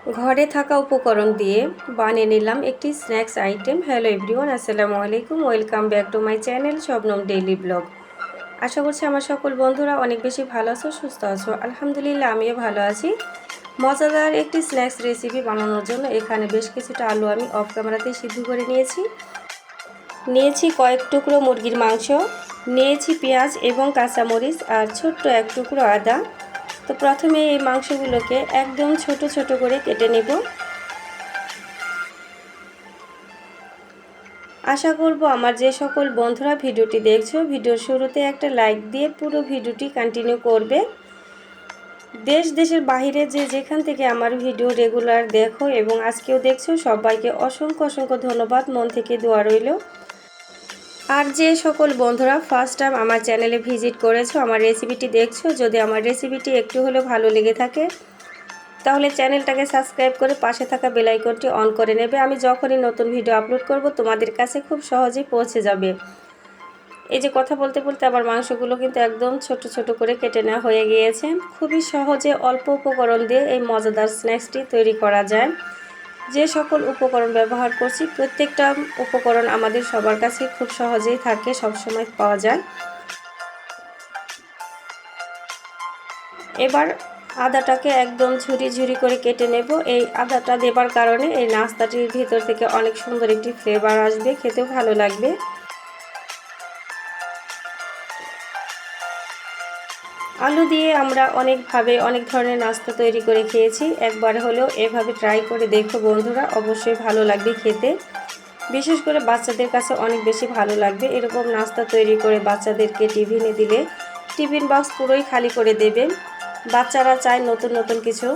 ঘরে থাকা উপকরণ দিয়ে বানিয়ে নিলাম একটি স্ন্যাক্স আইটেম। হ্যালো এভরিওয়ান, আসসালামু আলাইকুম। Welcome back to my channel Shabnam daily vlog. আশা করছি আমার সকল বন্ধুরা অনেক বেশি ভালো আছো, সুস্থ আছো। আলহামদুলিল্লাহ আমিও ভালো আছি। মজাদার একটি স্ন্যাক্স রেসিপি বানানোর জন্য এখানে বেশ কিছুটা আলু আমি অফ ক্যামেরাতেই সিদ্ধ করে নিয়েছি কয়েক টুকরো মুরগির মাংস, নিয়েছি পেঁয়াজ এবং কাঁচামরিচ আর ছোট্ট এক টুকরো আদা। তো প্রথমে এই মাংসগুলোকে একদম ছোট ছোট করে কেটে নেব। আশা করব আমার যে সকল বন্ধুরা ভিডিওটি দেখছো, ভিডিওর শুরুতে একটা লাইক দিয়ে পুরো ভিডিওটি কন্টিনিউ করবে। দেশের বাইরে যেখান থেকে আমার ভিডিও রেগুলার দেখো এবং আজকেও দেখছো, সবাইকে অসংখ্য অসংখ্য ধন্যবাদ, মন থেকে দোয়া রইল। আর যে সকল বন্ধুরা ফার্স্ট টাইম আমার চ্যানেলে ভিজিট করেছো, আমার রেসিপিটি দেখছো, যদি আমার রেসিপিটি একটু হলেও ভালো লেগে থাকে তাহলে চ্যানেলটাকে সাবস্ক্রাইব করে পাশে থাকা বেল আইকনটি অন করে নেবে। আমি যখনই নতুন ভিডিও আপলোড করব তোমাদের কাছে খুব সহজেই পৌঁছে যাবে। এই যে কথা বলতে বলতে আমার মাংসগুলো কিন্তু একদম ছোট ছোট করে কেটে নেওয়া হয়ে গিয়েছে। খুবই সহজে অল্প উপকরণ দিয়ে এই মজাদার স্ন্যাক্সটি তৈরি করা যায়। যে সকল উপকরণ ব্যবহার করছি প্রত্যেকটা উপকরণ আমাদের সবার কাছে খুব সহজেই থাকে, সবসময় পাওয়া যায়। এবার আদাটাকে একদম ঝুরি ঝুরি করে কেটে নেব। এই আদাটা দেবার কারণে এই নাস্তাটির ভিতর থেকে অনেক সুন্দর একটি ফ্লেভার আসবে, খেতেও ভালো লাগবে। আলু দিয়ে আমরা অনেকভাবে অনেক ধরনের নাস্তা তৈরি করে খেয়েছি, একবার হলেও এভাবে ট্রাই করে দেখো বন্ধুরা, অবশ্যই ভালো লাগবে খেতে। বিশেষ করে বাচ্চাদের কাছে অনেক বেশি ভালো লাগবে। এরকম নাস্তা তৈরি করে বাচ্চাদেরকে টিফিনে দিলে টিফিন বক্স পুরোই খালি করে দেবে। বাচ্চারা চায় নতুন নতুন কিছু,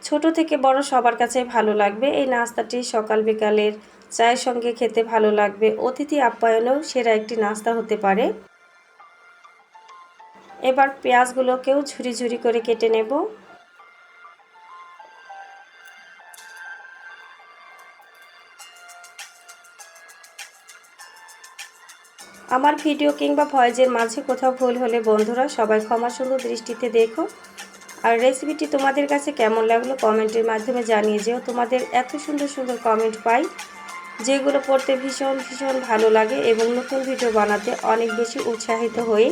ছোট থেকে বড় সবার কাছে ভালো লাগবে। এই নাস্তাটি সকাল বিকালের চায়ের সঙ্গে খেতে ভালো লাগবে, অতিথি আপ্যায়নেও সেরা একটি নাস্তা হতে পারে। এবার পেঁয়াজগুলোকেও ঝুরি ঝুরি করে কেটে নেব। আমার ভিডিও কিংবা ভয়েসের মাঝে কোথাও ভুল হলে বন্ধুরা সবাই ক্ষমা সুন্দর দৃষ্টিতে দেখো। আর রেসিপিটি তোমাদের কাছে কেমন লাগলো কমেন্টের মাধ্যমে জানিয়ে যেও। তোমাদের এত সুন্দর সুন্দর কমেন্ট পাই, যেগুলো পড়তে ভীষণ ভীষণ ভালো লাগে এবং নতুন ভিডিও বানাতে অনেক বেশি উৎসাহিত হই।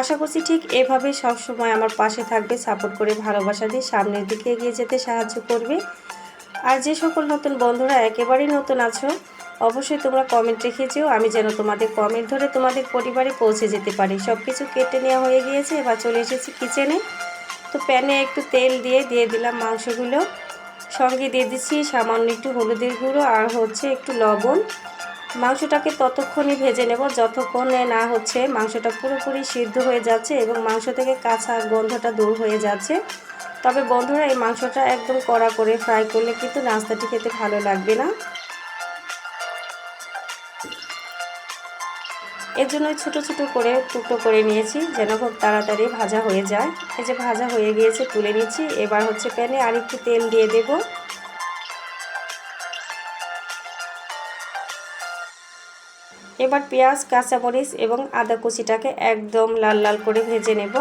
আশা করছি ঠিক এভাবে সবসময় আমার পাশে থাকবে, সাপোর্ট করে ভালোবাসা দিয়ে সামনের দিকে এগিয়ে যেতে সাহায্য করবে। আর যে সকল নতুন বন্ধুরা একেবারেই নতুন আছো, অবশ্যই তোমরা কমেন্ট রেখে যেও, আমি যেন তোমাদের কমেন্ট ধরে তোমাদের পরিবারে পৌঁছে যেতে পারি। সব কিছু কেটে নেওয়া হয়ে গিয়েছে, এবার চলে এসেছি কিচেনে। তো প্যানে একটু তেল দিয়ে দিলাম মাংসগুলো, সঙ্গে দিয়ে দিচ্ছি সামান্য একটু হলুদের গুঁড়ো আর একটু লবণ। মাংসটাকে ততক্ষণই ভেজে নেব যতক্ষণে না মাংসটা পুরোপুরি সিদ্ধ হয়ে যাচ্ছে এবং মাংস থেকে কাঁচা গন্ধটা দূর হয়ে যাচ্ছে। তবে বন্ধুরা এই মাংসটা একদম কড়া করে ফ্রাই করলে কিন্তু নাস্তাটি খেতে ভালো লাগবে না। এর জন্য ছোট ছোট করে টুকরো করে নিয়েছি যেন খুব তাড়াতাড়ি ভাজা হয়ে যায়। এই যে ভাজা হয়ে গিয়েছে, তুলে নিচ্ছি। এবার প্যানে আরেকটু তেল দিয়ে দেব। এবার পেঁয়াজ, কাঁচামরিচ এবং আদা কুচিটাকে একদম লাল লাল করে ভেজে নেব।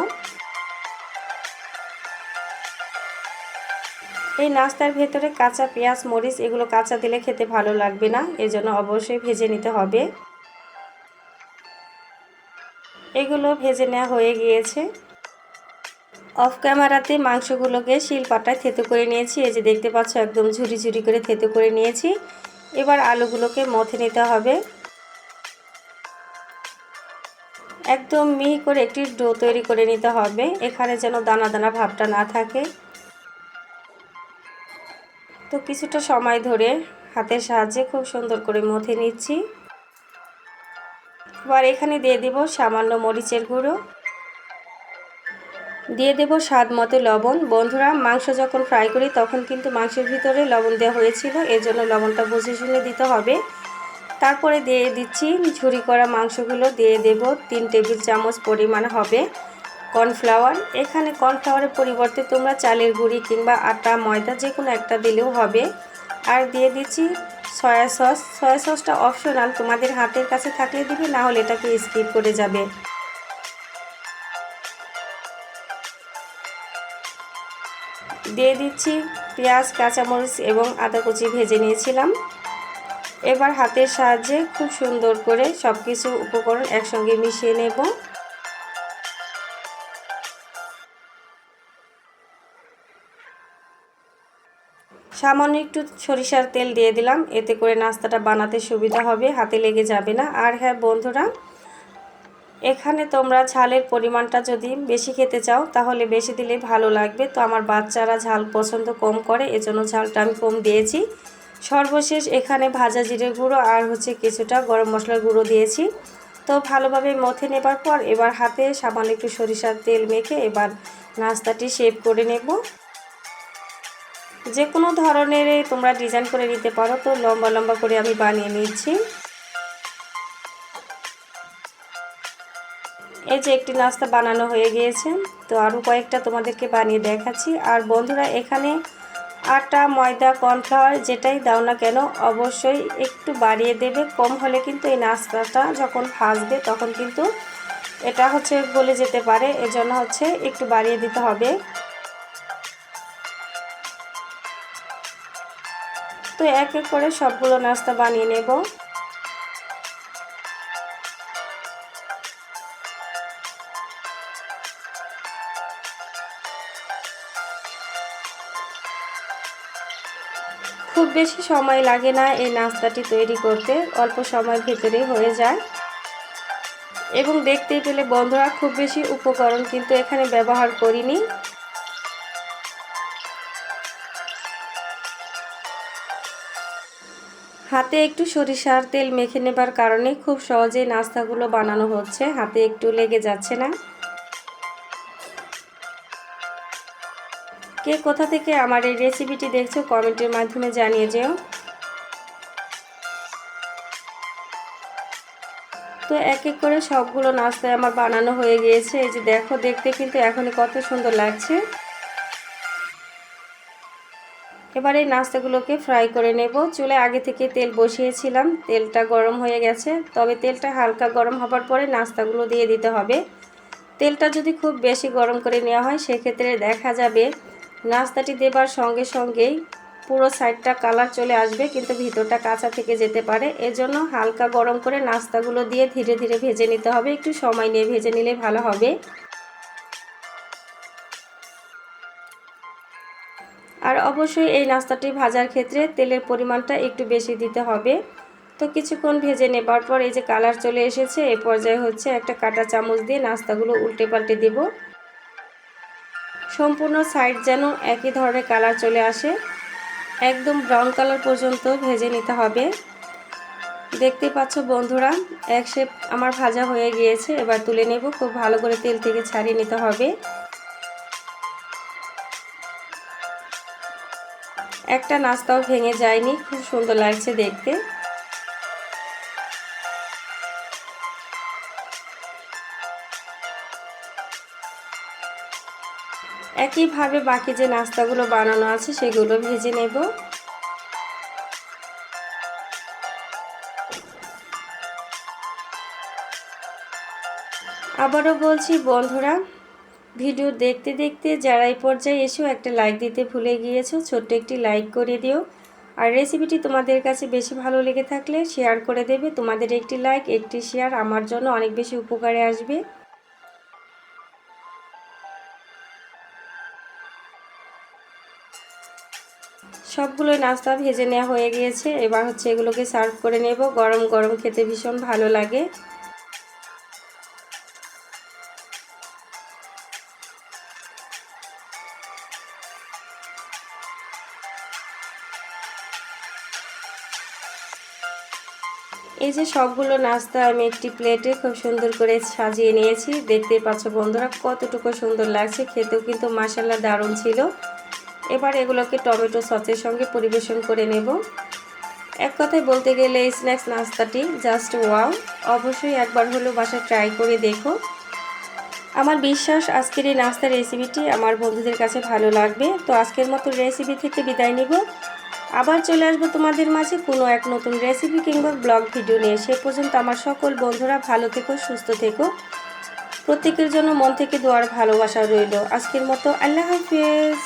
এই নাস্তার ভেতরে কাঁচা পেঁয়াজ, মরিচ এগুলো কাঁচা দিলে খেতে ভালো লাগবে না, এজন্য অবশ্যই ভেজে নিতে হবে। এগুলো ভেজে নেওয়া হয়ে গিয়েছে। অফ ক্যামেরাতে মাংসগুলোকে শিলপাটায় থেতো করে নিয়েছি। এই যে দেখতে পাচ্ছ একদম ঝুরি ঝুরি করে থেতো করে নিয়েছি। এবার আলুগুলোকে মথে নিতে হবে। একদম মিহি করে একটি ডো তৈরি করে নিতে হবে, এখানে যেন দানা দানা ভাবটা না থাকে। তো কিছুটা সময় ধরে হাতের সাহায্যে খুব সুন্দর করে মথে নিচ্ছি। এবার এখানে দিয়ে দেব সামান্য মরিচের গুঁড়ো, দিয়ে দেব স্বাদ মতো লবণ। বন্ধুরা মাংস যখন ফ্রাই করি তখন কিন্তু মাংসের ভিতরে লবণ দেওয়া হয়েছিল, এর জন্য লবণটা বুঝে শুনে দিতে হবে। তারপরে দিয়ে দিচ্ছি ঝুরি করা মাংসগুলো, দিয়ে দেব 3 টেবিল চামচ পরিমাণ হবে কর্নফ্লাওয়ার। এখানে কর্নফ্লাওয়ারের পরিবর্তে তোমরা চালের গুঁড়ি কিংবা আটা, ময়দা যে কোনো একটা দিলেও হবে। আর দিয়ে দিচ্ছি সয়া সস। সয়া সসটা অপশনাল, তোমাদের হাতের কাছে থাকলে দিবে, না হলে এটাকে স্কিপ করে যাবে। দিয়ে দিচ্ছি পেঁয়াজ, কাঁচামরিচ এবং আদা কুচি ভেজে নিয়েছিলাম। এবার হাতের সাহায্যে খুব সুন্দর করে সব কিছু উপকরণ একসঙ্গে মিশিয়ে নেব। সামান্য একটু সরিষার তেল দিয়ে দিলাম, এতে করে নাস্তাটা বানাতে সুবিধা হবে, হাতে লেগে যাবে না। আর হ্যাঁ বন্ধুরা, এখানে তোমরা ঝালের পরিমাণটা যদি বেশি খেতে চাও তাহলে বেশি দিলে ভালো লাগবে। তো আমার বাচ্চারা ঝাল পছন্দ কম করে, এজন্য ঝালটা আমি কম দিয়েছি। সর্বশেষ এখানে ভাজা জিরে গুঁড়ো আর কিছুটা গরম মশলার গুঁড়ো দিয়েছি। তো ভালোভাবে মথে নেবার পর এবার হাতে সামান্য একটু সরিষার তেল মেখে এবার নাস্তাটি শেপ করে নেব। যে কোনো ধরনের তোমরা ডিজাইন করে নিতে পারো। তো লম্বা লম্বা করে আমি বানিয়ে নিচ্ছি। এই যে একটি নাস্তা বানানো হয়ে গিয়েছে। তো আরও কয়েকটা তোমাদেরকে বানিয়ে দেখাচ্ছি। আর বন্ধুরা, এখানে আটা, ময়দা, কর্নফ্লাওয়ার যেটাই দাও না কেন অবশ্যই একটু বাড়িয়ে দেবে। কম হলে কিন্তু এই নাস্তাটা যখন ভাজবে তখন কিন্তু এটা গলে যেতে পারে, এজন্য একটু বাড়িয়ে দিতে হবে। তো এক এক করে সবগুলো নাস্তা বানিয়ে নেব। খুব বেশি সময় লাগে না এই নাস্তাটি তৈরি করতে, অল্প সময়ের ভিতরেই হয়ে যায়। এবং দেখতেই পেলে বন্ধুরা, খুব বেশি উপকরণ কিন্তু এখানে ব্যবহার করিনি। হাতে একটু সরিষার তেল মেখে নেবার কারণে খুব সহজেই নাস্তাগুলো বানানো হচ্ছে, হাতে একটু লেগে যাচ্ছে না। কে কোথা থেকে আমার এই রেসিপিটি দেখছো কমেন্টের মাধ্যমে জানিয়ে যেও। তো এক এক করে সবগুলো নাস্তায় আমার বানানো হয়ে গিয়েছে। এই যে দেখো, দেখতে কিন্তু এখনই কত সুন্দর লাগছে। এবার এই নাস্তাগুলোকে ফ্রাই করে নেব। চুলে আগে থেকে তেল বসিয়েছিলাম, তেলটা গরম হয়ে গেছে। তবে তেলটা হালকা গরম হবার পরে নাস্তাগুলো দিয়ে দিতে হবে। তেলটা যদি খুব বেশি গরম করে নেওয়া হয় সেক্ষেত্রে দেখা যাবে নাস্তাটি দেবার সঙ্গে সঙ্গেই পুরো সাইডটা কালার চলে আসবে, কিন্তু ভিতরটা কাঁচা থেকে যেতে পারে। এজন্য হালকা গরম করে নাস্তাগুলো দিয়ে ধীরে ধীরে ভেজে নিতে হবে। একটু সময় নিয়ে ভেজে নিলে ভালো হবে। আর অবশ্যই এই নাস্তাটি ভাজার ক্ষেত্রে তেলের পরিমাণটা একটু বেশি দিতে হবে। তো কিছুক্ষণ ভেজে নেবার পর এই যে কালার চলে এসেছে, এই পর্যায়ে একটা কাঁটা চামচ দিয়ে নাস্তাগুলো উল্টে পাল্টে দেব। সম্পূর্ণ সাইড যেন একই ধরনের কালার চলে আসে, একদম ব্রাউন কালার পর্যন্ত ভেজে নিতে হবে। দেখতে পাচ্ছ বন্ধুরা, এক শেপ আমার ভাজা হয়ে গিয়েছে। এবার তুলে নেব, খুব ভালো করে তেল থেকে ছাড়িয়ে নিতে হবে। একটা নাস্তাও ভেঙে যায়নি, খুব সুন্দর লাগছে দেখতে। একইভাবে বাকি যে নাস্তাগুলো বানানো আছে সেগুলো ভেজে নেব। আবারও বলছি বন্ধুরা, ভিডিও দেখতে দেখতে যারা এই পর্যায়ে এসেও একটা লাইক দিতে ভুলে গিয়েছো, ছোট্ট একটি লাইক করে দিও। আর রেসিপিটি তোমাদের কাছে বেশি ভালো লেগে থাকলে শেয়ার করে দেবে। তোমাদের একটি লাইক, একটি শেয়ার আমার জন্য অনেক বেশি উপকারে আসবে। সবগুলো নাস্তা ভেজে নেওয়া হয়ে গিয়েছে। এবার এগুলোকে সার্ভ করে নেব। গরম গরম খেতে ভীষণ ভালো লাগে। এই যে সবগুলো নাস্তা আমি একটি প্লেটে খুব সুন্দর করে সাজিয়ে নিয়েছি। দেখতে পাচ্ছ বন্ধুরা কতটুকু সুন্দর লাগছে, খেতেও কিন্তু মাশাআল্লাহ দারুণ ছিল। এবার এগুলোকে টমেটো সসের সঙ্গে পরিবেশন করে নেব। এক কথায় বলতে গেলে এই স্ন্যাক্স নাস্তাটি জাস্ট ওয়াও। অবশ্যই একবার হলেও বাসায় ট্রাই করে দেখো। আমার বিশ্বাস আজকের এই নাস্তার রেসিপিটি আমার বন্ধুদের কাছে ভালো লাগবে। তো আজকের মতো রেসিপি থেকে বিদায় নিব। আবার চলে আসবো তোমাদের মাঝে কোনো এক নতুন রেসিপি কিংবা ব্লগ ভিডিও নিয়ে। সে পর্যন্ত আমার সকল বন্ধুরা ভালো থেকো, সুস্থ থেকো। প্রত্যেকের জন্য মন থেকে দোয়ার ভালোবাসা রইল। আজকের মতো আল্লাহ হাফেজ।